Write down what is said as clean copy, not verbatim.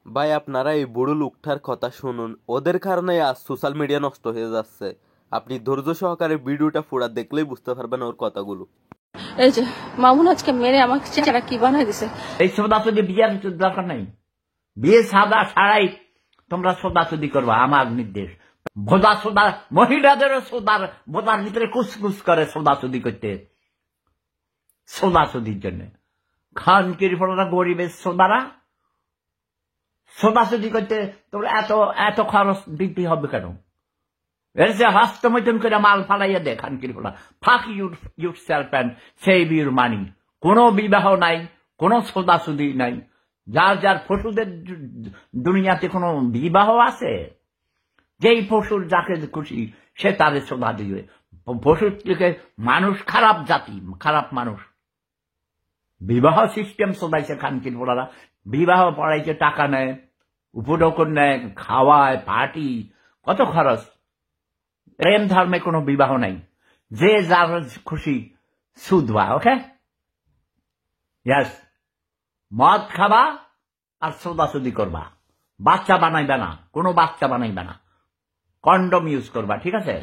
ভাই আপনারা এই বুড়ো লোকটার কথা শুনুন, ওদের কারণে আজ সোশ্যাল মিডিয়া নষ্ট হয়ে যাচ্ছে। আপনি ধৈর্য সহকারে ভিডিওটা পুরা দেখলেই বুঝতে পারবেন ওর কথাগুলো। এই যে মামুন আজকে মেরে আমাকে চেহারা কি বানাই দিছে। এই সোদাসুদি বিয়ের দরকার নাই। বিয়ে সাদা ছাড়াই তোমরা সোদাসুদি করবা, আমার নির্দেশ। ভোদা সোদা মহিলাদেরও সোদার বোদার ভিতরে কুসকুস করে সোদাসুদি করতে, সোদাসুদির জন্য। খান কিরিফলরা গরিবের সোদারা সোদাসুদি করতে তোমরা এত এত খরচ দিতে হবে কেন? এর যে হস্তমৈথুন করে মাল ফালাইয়া দে খান কিরিফলা। ফাক your self and save your মানি। কোনো বিবাহ নাই, কোনো সোদাসুদি নাই। যার যার পশুদের দুনিয়াতে কোনো বিবাহ আছে? যেই পশুর যাকে খুশি সে তাদের সোদা দিবে। পশুর থেকে মানুষ খারাপ জাতি, খারাপ মানুষ। বিবাহ সিস্টেম সোদাইছে খানকির পোড়ারা। বিবাহ পড়াইছে, টাকা নেয়, উপঢৌকন নেয়, খাওয়ায়, পার্টি, কত খরচ। প্রেম ধর্মে কোনো বিবাহ নাই। যে যার খুশি সুদবা। ওকে, ইয়াস, মদ খাবা আর সোদাসুদি করবা। বাচ্চা বানাইবে না, কোনো বাচ্চা বানাইবে না। কন্ডম ইউজ করবা, ঠিক আছে?